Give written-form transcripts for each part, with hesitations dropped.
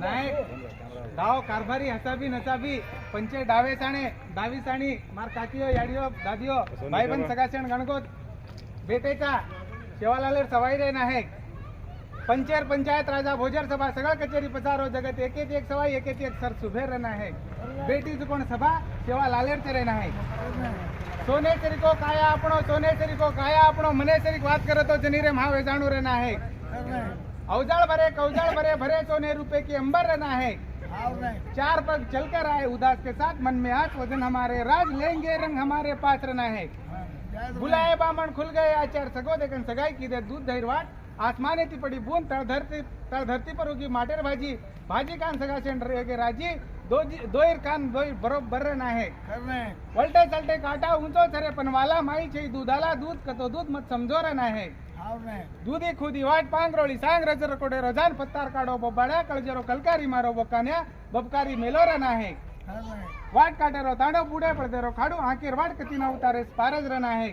नायक डाव कारभारी हसाबी नसाबी पंचे डावे साणे डावी साणी मार काकियो याडियो दादियो भाईबंद सगाशण गणगोत बेटेचा शेवालालेर सवाई रे नायक पंचेर पंचायत राजा भोजर सभा सगळं कचेरी पसारो जगत एक सवाई एक सर सुभेर रहना है बेटी कोण सभा सेवा लालेर रहना है सोनेसरी को काया आपणो मनेसरी बात करतो जनीरे महावे जाणू रहना है औजाळ भरे भरे सोने रुपए की अंबर रहना है चार पग चलकर आए उदास के साथ मन में आस वजन हमारे राज लेंगे रंग हमारे पास रहना है बुलाए बामण खुल गए आचार सगो देखन सगाई की दे दूध दही वाट आसमाने ती पड़ी बूंद तळ धरती पर होगी माटेर भाजी भाजी कान सगा सेंड रहेगे राजी दोईर कान दोईर बरोबर रहना है वलटे चलटे काटा ऊंचो चरे पनवाला माई छे दूधाला दूध कतो दूध मत समझो रहना है दूधी खुदी वाट पांगरोळी सांग रजर कोडे रजान पत्तार काढो बोबाड्या कळजरो कलकारी मारो बोकान्या बबकारी मेलो रहना है वाट काटेरो तांडो बूढ़े पड़ते रो खाड़ू आंखेर वाट कती ना उतारे पारज रहना है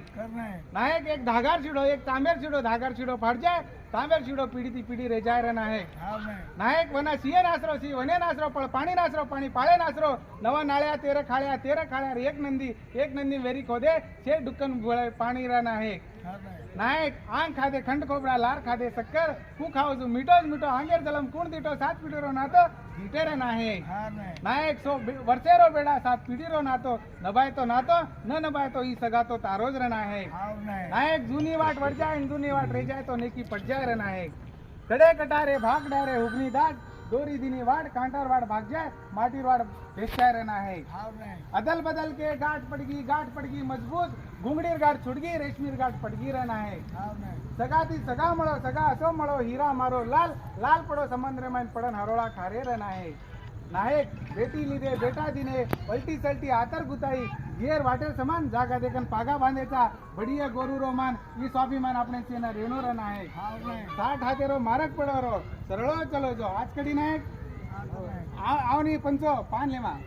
नायक एक धागार छिड़ो एक तांबेर छिड़ो धागार छिड़ो फाड़ जाए तांबेर छिड़ो पीढ़ी थी पीढ़ी रह जाए रहना है नायक वना सीए नासरो सी वने नासरो पळ पाणी नासरो पाणी पाळे नासरो नवा नाळ्या तेरे खाळ्या एक नंदी वेरी खोदे छे डुक्कन पाणी रहना है नायक आंग खादे खंड खोबरा लार खादे शक्कर हूँ खाओ जो मीठो आंगेर जलम कुण दीटो सात पीढ़ी रो नातो गीटे रहना है नायक सो वर्षेरो बेड़ा सात पीढ़ी रो नातो नभाए तो नातो न नभाए तो ई सगा तो तारोज रहना है नायक जूनी वाट वड़ जाए जूनी वाट रह जाए तो नेकी पट जाए रहना है कड़े कटारे भाग डारे हुगनी दाग दोरी दिनी वाड़ कांटार वाड़ भाग जाए माटी वाड़ भेजता रहना है अदल बदल के गांठ पड़गी मजबूत घुंगडीर गांठ छुटगी रेशमीर गांठ पड़गी रहना है सगाती सगा मळो सगा असो मळो हीरा मारो लाल लाल पड़ो समुद्र में पड़न हरोड़ा खारे रहना है नायक बेटी लीधे बेटा दिने पलटी सलटी आतर गुताई घेर वाटेर समान जागा देखन पागा बांधेचा बढ़िया गोरू रो मान ई स्वाभिमान अपने सेना रेणो रहना है 60 हाथेरो मारक पड़ो रो सरळो चलो जो आज कड़ी नायक आवनी पंचो पान लेवा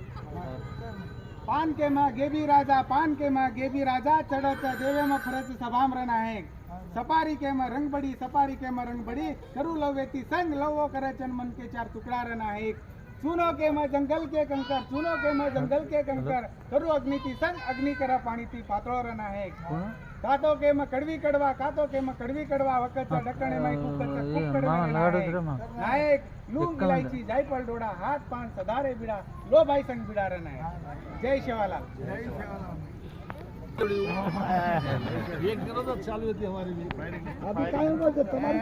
पान के मां गेबी राजा चढ़त देवे में फरज सभाम रहना है सपारी के में रंग बड़ी करू लवेती संग लवो करे चन मन के चार टुकड़ा रहना है चूनो के में जंगल के कंकर करू अग्नि की संग अग्नि करा पानी थी पातळो रहना है कातो के में कड़वी कड़वा वकत डकणे में कुकड़ नायक लूंग इलायची जायफल डोडा हाथ पान सदारे बिड़ा लो भाई संग बिड़ा रहना है जय शिवालाल एक दिन चालू होती हमारी भी अभी काय बोलते तुम्हारी